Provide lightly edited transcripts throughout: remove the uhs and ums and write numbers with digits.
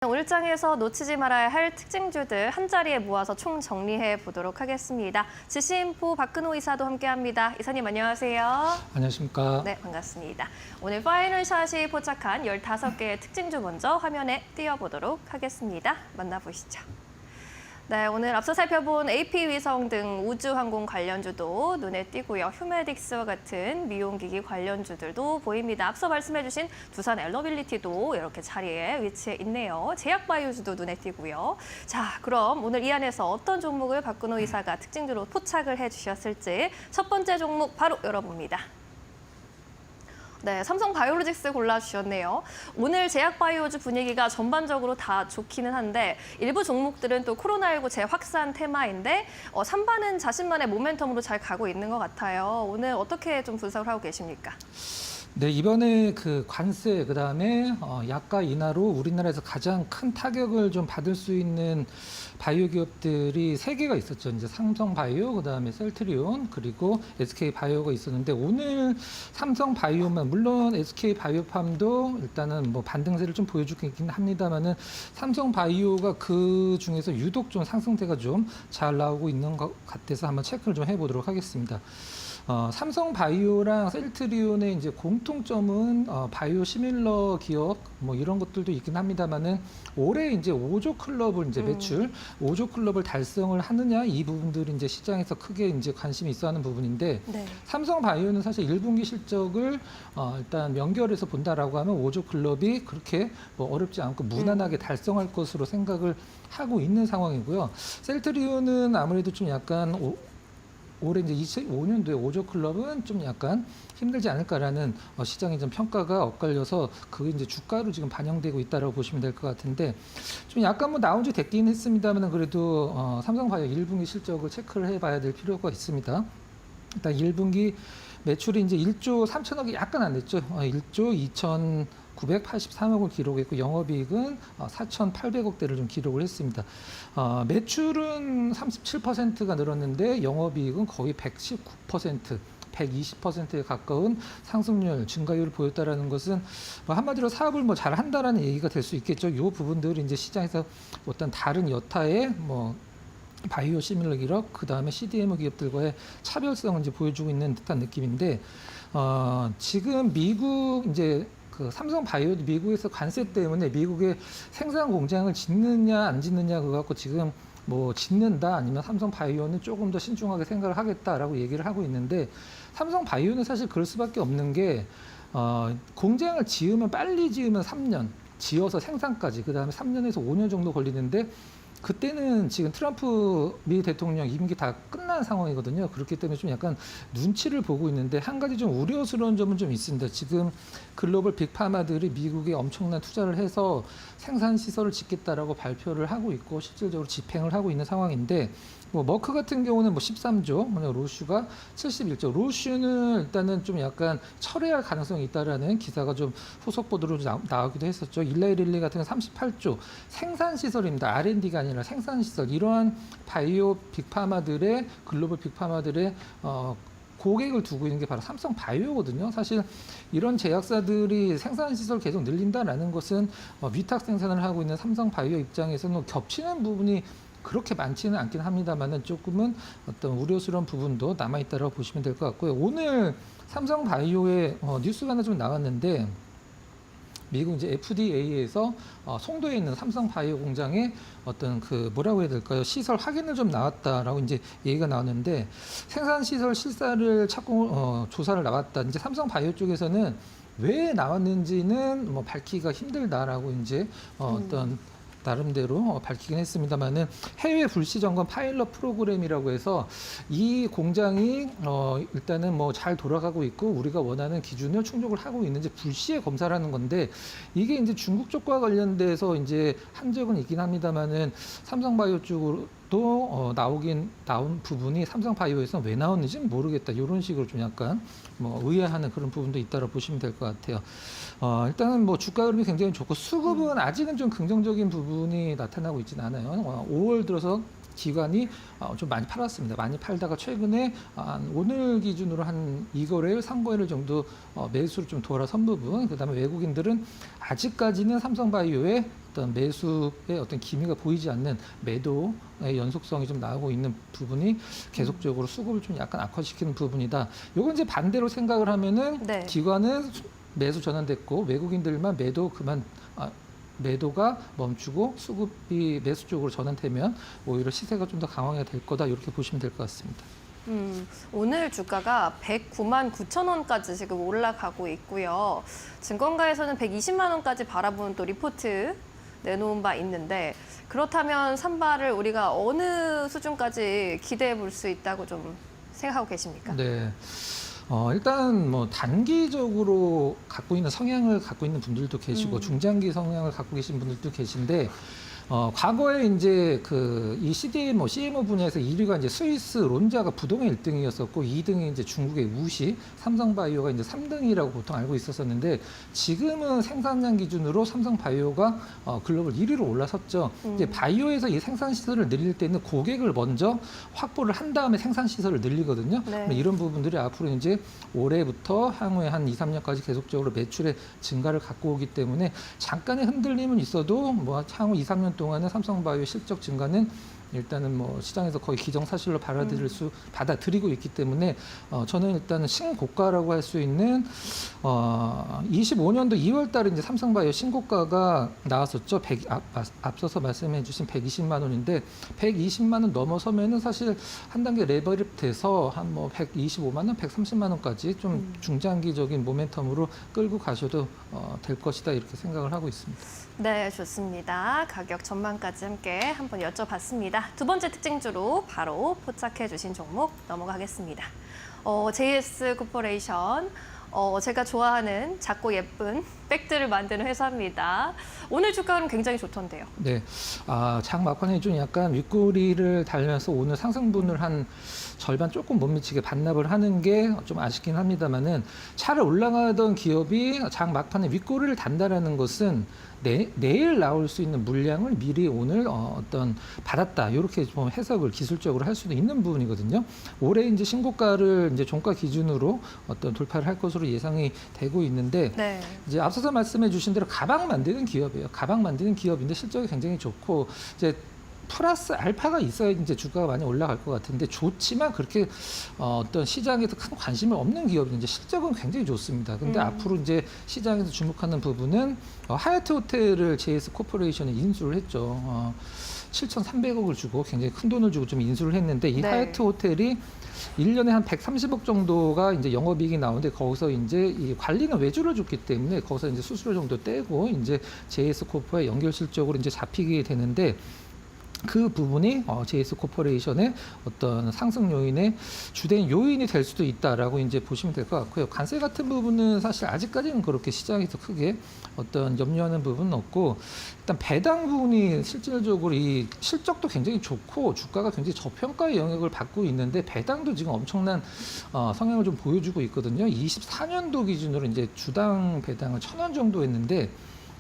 오늘 장에서 놓치지 말아야 할 특징주들 한 자리에 모아서 총 정리해 보도록 하겠습니다. 지시인포 박근호 이사도 함께합니다. 이사님 안녕하세요. 안녕하십니까. 네, 반갑습니다. 오늘 파이널샷이 포착한 15개의 특징주 먼저 화면에 띄워보도록 하겠습니다. 만나보시죠. 네, 오늘 앞서 살펴본 AP 위성 등 우주항공 관련주도 눈에 띄고요. 휴메딕스와 같은 미용기기 관련주들도 보입니다. 앞서 말씀해주신 두산 엘러빌리티도 이렇게 자리에 위치해 있네요. 제약바이오주도 눈에 띄고요. 자, 그럼 오늘 이 안에서 어떤 종목을 박근호 이사가 특징주로 포착을 해주셨을지 첫 번째 종목 바로 열어봅니다. 네, 삼성바이오로직스 골라주셨네요. 오늘 제약바이오주 분위기가 전반적으로 다 좋기는 한데 일부 종목들은 또 코로나19 재확산 테마인데 3반은 자신만의 모멘텀으로 잘 가고 있는 것 같아요. 오늘 어떻게 좀 분석을 하고 계십니까? 네, 이번에 그 관세 그다음에 약가 인하로 우리나라에서 가장 큰 타격을 좀 받을 수 있는 바이오 기업들이 3개가 있었죠. 이제 삼성바이오, 그다음에 셀트리온, 그리고 SK바이오가 있었는데 오늘 삼성바이오만 물론 SK바이오팜도 일단은 뭐 반등세를 좀 보여주고 있긴 합니다만은 삼성바이오가 그 중에서 유독 좀 상승세가 좀 잘 나오고 있는 것 같아서 한번 체크를 좀 해보도록 하겠습니다. 삼성바이오랑 셀트리온의 이제 공통점은 바이오 시밀러 기업 뭐 이런 것들도 있긴 합니다만은 올해 이제 5조 클럽을 이제 매출 5조 클럽을 달성을 하느냐 이 부분들이 이제 시장에서 크게 이제 관심이 있어하는 부분인데 네. 삼성바이오는 사실 1분기 실적을 일단 연결해서 본다라고 하면 5조 클럽이 그렇게 뭐 어렵지 않고 무난하게 달성할 것으로 생각을 하고 있는 상황이고요. 셀트리온은 아무래도 좀 약간 올해 이제 2025년도에 5조 클럽은 좀 약간 힘들지 않을까라는 시장의 좀 평가가 엇갈려서 그게 이제 주가로 지금 반영되고 있다라고 보시면 될 것 같은데 좀 약간 뭐 나온 지 됐긴 했습니다만 그래도 삼성바이오 1분기 실적을 체크를 해봐야 될 필요가 있습니다. 일단 1분기 매출이 이제 1조 3천억이 약간 안 됐죠. 1조 2,983억을 기록했고 영업이익은 4,800억대를 좀 기록을 했습니다. 매출은 37%가 늘었는데 영업이익은 거의 119%, 120%에 가까운 상승률, 증가율을 보였다라는 것은 뭐 한마디로 사업을 뭐 잘 한다라는 얘기가 될 수 있겠죠. 이 부분들이 이제 시장에서 어떤 다른 여타의 뭐 바이오 시밀러 기업, 그 다음에 CDMO 기업들과의 차별성을 이제 보여주고 있는 듯한 느낌인데, 지금 미국 이제 그 삼성바이오도 미국에서 관세 때문에 미국의 생산 공장을 짓느냐 안 짓느냐 그거 갖고 지금 뭐 짓는다 아니면 삼성바이오는 조금 더 신중하게 생각을 하겠다라고 얘기를 하고 있는데 삼성바이오는 사실 그럴 수밖에 없는 게 공장을 지으면 빨리 지으면 3년, 지어서 생산까지 그 다음에 3년에서 5년 정도 걸리는데 그때는 지금 트럼프 미 대통령 임기 다 끝난 상황이거든요. 그렇기 때문에 좀 약간 눈치를 보고 있는데 한 가지 좀 우려스러운 점은 좀 있습니다. 지금 글로벌 빅파마들이 미국에 엄청난 투자를 해서 생산 시설을 짓겠다라고 발표를 하고 있고 실질적으로 집행을 하고 있는 상황인데 뭐 머크 같은 경우는 뭐 13조, 로슈가 71조. 로슈는 일단은 좀 약간 철회할 가능성이 있다라는 기사가 좀 후속 보도로 나오기도 했었죠. 일라이릴리 같은 경우 38조. 생산 시설입니다. R&D가 아니라 생산 시설. 이러한 바이오 빅파마들의 글로벌 빅파마들의 고객을 두고 있는 게 바로 삼성바이오거든요. 사실 이런 제약사들이 생산시설 계속 늘린다라는 것은 위탁 생산을 하고 있는 삼성바이오 입장에서는 겹치는 부분이 그렇게 많지는 않긴 합니다만은 조금은 어떤 우려스러운 부분도 남아있다고 보시면 될 것 같고요. 오늘 삼성바이오의 뉴스가 하나 좀 나왔는데 미국 이제 FDA에서 송도에 있는 삼성바이오 공장에 어떤 그 뭐라고 해야 될까요? 시설 확인을 좀 나왔다라고 이제 얘기가 나왔는데 생산 시설 실사를 찾고 조사를 나왔다. 이제 삼성바이오 쪽에서는 왜 나왔는지는 뭐 밝히기가 힘들다라고 이제 어떤 나름대로 밝히긴 했습니다만은 해외 불시 점검 파일럿 프로그램이라고 해서 이 공장이 일단은 뭐 잘 돌아가고 있고 우리가 원하는 기준을 충족을 하고 있는지 불시에 검사를 하는 건데 이게 이제 중국 쪽과 관련돼서 이제 한 적은 있긴 합니다만은 삼성바이오 쪽으로 또 나온 부분이 삼성바이오에서 왜 나왔는지는 모르겠다. 이런 식으로 좀 약간 뭐 의아해하는 그런 부분도 있다고 보시면 될 것 같아요. 일단은 뭐 주가 흐름이 굉장히 좋고 수급은 아직은 좀 긍정적인 부분이 나타나고 있지는 않아요. 5월 들어서 기관이 좀 많이 팔았습니다. 많이 팔다가 최근에 오늘 기준으로 한 2거래일, 3거래일 정도 매수로 좀 돌아선 부분, 그다음에 외국인들은 아직까지는 삼성바이오에 어떤 매수의 어떤 기미가 보이지 않는 매도의 연속성이 좀 나오고 있는 부분이 계속적으로 수급을 좀 약간 악화시키는 부분이다. 요건 이제 반대로 생각을 하면은 네. 기관은 매수 전환됐고 외국인들만 매도가 멈추고 수급이 매수 쪽으로 전환되면 오히려 시세가 좀 더 강화가 될 거다 이렇게 보시면 될 것 같습니다. 오늘 주가가 109만 9천 원까지 지금 올라가고 있고요. 증권가에서는 120만 원까지 바라보는 또 리포트 내놓은 바 있는데 그렇다면 산발을 우리가 어느 수준까지 기대해 볼 수 있다고 좀 생각하고 계십니까? 네. 일단 뭐 단기적으로 갖고 있는 성향을 갖고 있는 분들도 계시고 중장기 성향을 갖고 계신 분들도 계신데 과거에 이제 이 CMO 분야에서 1위가 이제 스위스 론자가 부동의 1등이었었고 2등이 이제 중국의 우시, 삼성바이오가 이제 3등이라고 보통 알고 있었었는데 지금은 생산량 기준으로 삼성바이오가 글로벌 1위로 올라섰죠. 이제 바이오에서 이 생산 시설을 늘릴 때는 고객을 먼저 확보를 한 다음에 생산 시설을 늘리거든요. 네. 이런 부분들이 앞으로 이제 올해부터 향후에 한 2, 3년까지 계속적으로 매출의 증가를 갖고 오기 때문에 잠깐의 흔들림은 있어도 뭐 향후 2, 3년 동안은 삼성바이오 실적 증가는 일단은 뭐 시장에서 거의 기정사실로 받아들이고 있기 때문에 저는 일단은 신고가라고 할 수 있는 25년도 2월 달에 이제 삼성바이오 신고가가 나왔었죠. 앞서서 말씀해 주신 120만 원인데 120만 원 넘어서면은 사실 한 단계 레벨업 돼서 한 뭐 125만 원, 130만 원까지 좀 중장기적인 모멘텀으로 끌고 가셔도 될 것이다 이렇게 생각을 하고 있습니다. 네, 좋습니다. 가격 전망까지 함께 한번 여쭤봤습니다. 두 번째 특징주로 바로 포착해 주신 종목 넘어가겠습니다. JS 코퍼레이션, 제가 좋아하는 작고 예쁜 백들을 만드는 회사입니다. 오늘 주가는 굉장히 좋던데요. 네, 장 막판에 좀 약간 윗꼬리를 달면서 오늘 상승분을 한 절반 조금 못 미치게 반납을 하는 게 좀 아쉽긴 합니다만은 차를 올라가던 기업이 장 막판에 윗꼬리를 단다라는 것은 내일 나올 수 있는 물량을 미리 오늘 어떤 받았다 이렇게 좀 해석을 기술적으로 할 수도 있는 부분이거든요. 올해 이제 신고가를 이제 종가 기준으로 어떤 돌파를 할 것으로 예상이 되고 있는데 네. 이제 앞서서 말씀해주신 대로 가방 만드는 기업이에요. 가방 만드는 기업인데 실적이 굉장히 좋고 이제 플러스 알파가 있어야 이제 주가가 많이 올라갈 것 같은데 좋지만 그렇게 어떤 시장에서 큰 관심이 없는 기업이 이제 실적은 굉장히 좋습니다. 근데 앞으로 이제 시장에서 주목하는 부분은 하얏트 호텔을 JS 코퍼레이션에 인수를 했죠. 7,300억을 주고 굉장히 큰 돈을 주고 좀 인수를 했는데 이 네. 하얏트 호텔이 1년에 한 130억 정도가 이제 영업이익이 나오는데 거기서 이제 이 관리는 외주를 줬기 때문에 거기서 이제 수수료 정도 떼고 이제 JS 코퍼의 연결 실적으로 이제 잡히게 되는데 그 부분이 JS 코퍼레이션의 어떤 상승 요인의 주된 요인이 될 수도 있다라고 이제 보시면 될 것 같고요. 관세 같은 부분은 사실 아직까지는 그렇게 시장에서 크게 어떤 염려하는 부분은 없고 일단 배당 부분이 실질적으로 이 실적도 굉장히 좋고 주가가 굉장히 저평가의 영역을 받고 있는데 배당도 지금 엄청난 성향을 좀 보여주고 있거든요. 24년도 기준으로 이제 주당 배당을 1,000원 정도 했는데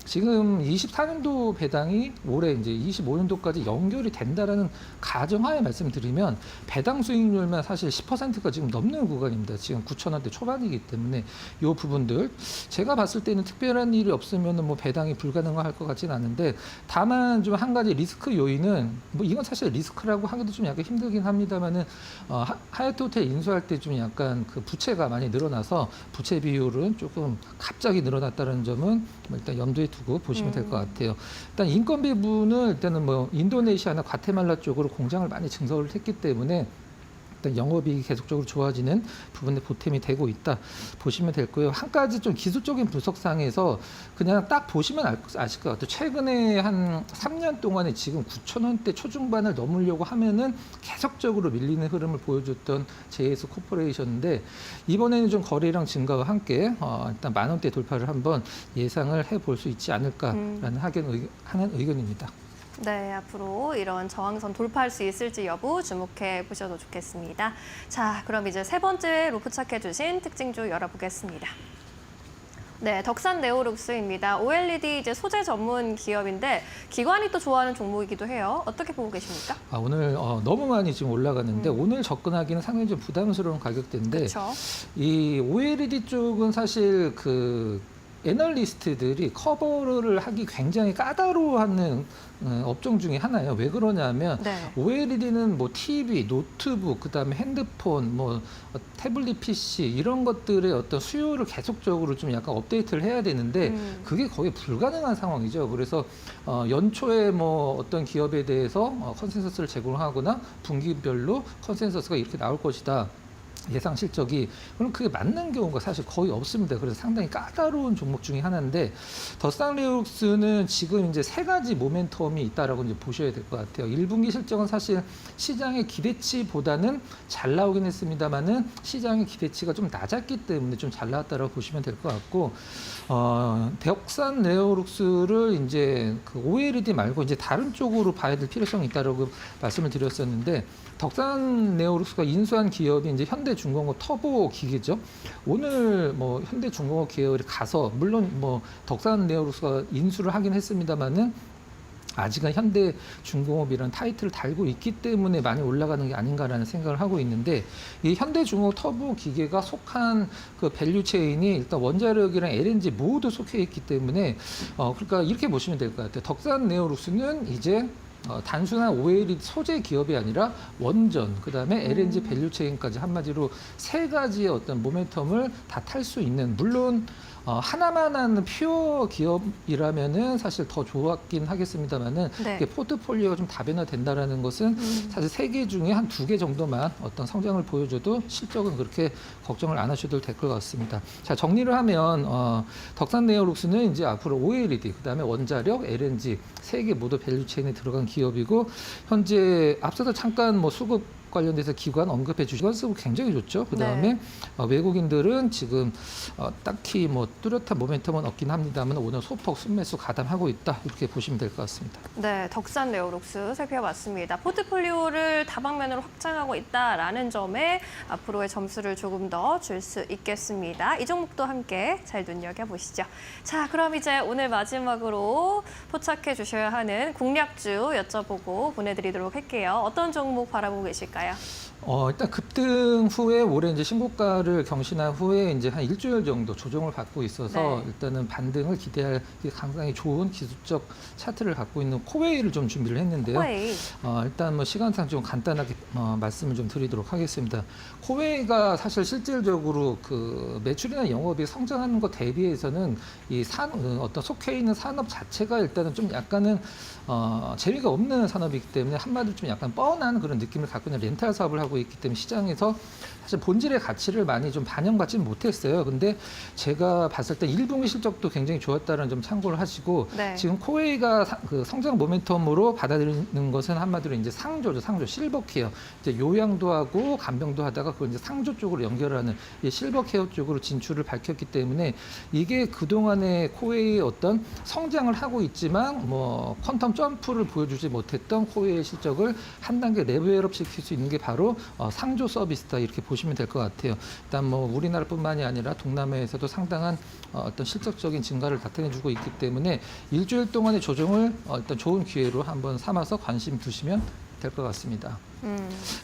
지금 24년도 배당이 올해 이제 25년도까지 연결이 된다라는 가정하에 말씀드리면 배당 수익률만 사실 10%가 지금 넘는 구간입니다. 지금 9,000원대 초반이기 때문에 이 부분들 제가 봤을 때는 특별한 일이 없으면 뭐 배당이 불가능할 것 같지는 않은데 다만 좀 한 가지 리스크 요인은 뭐 이건 사실 리스크라고 하기도 좀 약간 힘들긴 합니다만은 하얏트 호텔 인수할 때 좀 약간 그 부채가 많이 늘어나서 부채 비율은 조금 갑자기 늘어났다는 점은 일단 염두에 두고 보시면 될 것 같아요. 일단 인건비 부분은 일단은 뭐 인도네시아나 과테말라 쪽으로 공장을 많이 증설을 했기 때문에 일단 영업이익이 계속적으로 좋아지는 부분에 보탬이 되고 있다 보시면 될 거예요. 한 가지 좀 기술적인 분석상에서 그냥 딱 보시면 아실 것 같아요. 최근에 한 3년 동안에 지금 9,000원대 초중반을 넘으려고 하면은 계속적으로 밀리는 흐름을 보여줬던 JS 코퍼레이션인데 이번에는 좀 거래량 증가와 함께 일단 10,000원대 돌파를 한번 예상을 해볼 수 있지 않을까라는 하는 의견입니다. 네, 앞으로 이런 저항선 돌파할 수 있을지 여부 주목해 보셔도 좋겠습니다. 자, 그럼 이제 세 번째로 포착해 주신 특징주 열어보겠습니다. 네, 덕산 네오룩스입니다. OLED 이제 소재 전문 기업인데 기관이 또 좋아하는 종목이기도 해요. 어떻게 보고 계십니까? 오늘 너무 많이 지금 올라가는데 오늘 접근하기는 상당히 좀 부담스러운 가격대인데 그렇죠. 이 OLED 쪽은 사실 애널리스트들이 커버를 하기 굉장히 까다로워하는 업종 중에 하나예요. 왜 그러냐면 네. OLED는 뭐 TV, 노트북, 그다음에 핸드폰, 뭐 태블릿 PC 이런 것들의 어떤 수요를 계속적으로 좀 약간 업데이트를 해야 되는데 그게 거의 불가능한 상황이죠. 그래서 연초에 뭐 어떤 기업에 대해서 컨센서스를 제공하거나 분기별로 컨센서스가 이렇게 나올 것이다. 예상 실적이 그럼 그게 맞는 경우가 사실 거의 없습니다. 그래서 상당히 까다로운 종목 중에 하나인데 더스타일리옥스는 지금 이제 세 가지 모멘텀이 있다라고 이제 보셔야 될 것 같아요. 1분기 실적은 사실 시장의 기대치보다는 잘 나오긴 했습니다만은 시장의 기대치가 좀 낮았기 때문에 좀 잘 나왔다라고 보시면 될 것 같고 덕산 네오룩스를 이제 그 OLED 말고 이제 다른 쪽으로 봐야 될 필요성이 있다라고 말씀을 드렸었는데 덕산 네오룩스가 인수한 기업이 이제 현대중공업 터보 기계죠. 오늘 뭐 현대중공업 계열이 가서 물론 뭐 덕산 네오룩스가 인수를 하긴 했습니다만은 아직은 현대중공업이라는 타이틀을 달고 있기 때문에 많이 올라가는 게 아닌가라는 생각을 하고 있는데 이 현대중공업 터보 기계가 속한 그 밸류 체인이 일단 원자력이랑 LNG 모두 속해 있기 때문에 그러니까 이렇게 보시면 될 것 같아요. 덕산 네오룩스는 이제 단순한 OLED 소재 기업이 아니라 원전, 그다음에 LNG 밸류 체인까지 한마디로 세 가지의 어떤 모멘텀을 다 탈 수 있는 물론 하나만 하는 퓨어 기업이라면은 사실 더 좋았긴 하겠습니다만은 네. 포트폴리오가 좀 다변화된다라는 것은 사실 세 개 중에 한 두 개 정도만 어떤 성장을 보여줘도 실적은 그렇게 걱정을 안 하셔도 될 것 같습니다. 자, 정리를 하면 덕산 네오룩스는 이제 앞으로 OLED, 그다음에 원자력, LNG 세 개 모두 밸류 체인에 들어간 기업이고 현재 앞서서 잠깐 뭐 수급 관련돼서 기관 언급해 주시고 쓰고 굉장히 좋죠. 그다음에 외국인들은 지금 딱히 뭐 뚜렷한 모멘텀은 없긴 합니다만 오늘 소폭 순매수 가담하고 있다 이렇게 보시면 될 것 같습니다. 네, 덕산 네오룩스 살펴봤습니다. 포트폴리오를 다방면으로 확장하고 있다라는 점에 앞으로의 점수를 조금 더 줄 수 있겠습니다. 이 종목도 함께 잘 눈여겨보시죠. 자, 그럼 이제 오늘 마지막으로 포착해 주셔야 하는 공략주 여쭤보고 보내드리도록 할게요. 어떤 종목 바라보고 계실까요? 일단 급등 후에 올해 이제 신고가를 경신한 후에 이제 한 일주일 정도 조정을 받고 있어서 네. 일단은 반등을 기대할 상당히 좋은 기술적 차트를 갖고 있는 코웨이를 좀 준비를 했는데요. 코웨이. 일단 뭐 시간상 좀 간단하게 말씀을 좀 드리도록 하겠습니다. 코웨이가 사실 실질적으로 그 매출이나 영업이 성장하는 것 대비해서는 이 어떤 속해 있는 산업 자체가 일단은 좀 약간은 재미가 없는 산업이기 때문에 한마디로 좀 약간 뻔한 그런 느낌을 갖고 있는 렌탈 사업을 하고 있기 때문에 시장에서 사실 본질의 가치를 많이 좀 반영받지는 못했어요. 근데 제가 봤을 때 1분기 실적도 굉장히 좋았다는 점 참고를 하시고 네. 지금 코웨이가 그 성장 모멘텀으로 받아들이는 것은 한마디로 이제 상조죠. 상조 실버 케어. 이제 요양도 하고 간병도 하다가 그걸 이제 상조 쪽으로 연결하는 이 실버 케어 쪽으로 진출을 밝혔기 때문에 이게 그동안의 코웨이의 어떤 성장을 하고 있지만 뭐 퀀텀 점프를 보여주지 못했던 코웨이의 실적을 한 단계 레벨업 시킬 수 있는 게 바로 상조 서비스다 이렇게 보시면 될 것 같아요. 일단 뭐 우리나라뿐만이 아니라 동남아에서도 상당한 어떤 실적적인 증가를 나타내주고 있기 때문에 일주일 동안의 조정을 일단 좋은 기회로 한번 삼아서 관심 두시면 될 것 같습니다.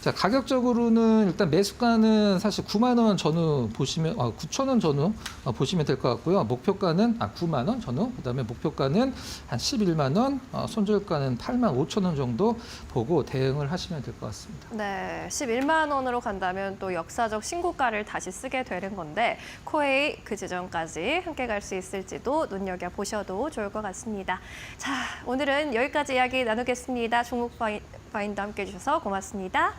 자, 가격적으로는 일단 매수가는 사실 9만 원 전후 보시면 9천 원 전후 보시면 될 것 같고요. 목표가는 9만 원 전후, 그다음에 목표가는 한 11만 원, 손절가는 8만 5천 원 정도 보고 대응을 하시면 될 것 같습니다. 네, 11만 원으로 간다면 또 역사적 신고가를 다시 쓰게 되는 건데 코웨이 그 지점까지 함께 갈 수 있을지도 눈여겨보셔도 좋을 것 같습니다. 자, 오늘은 여기까지 이야기 나누겠습니다. 종목 바인더 함께 해주셔서 고맙습니다.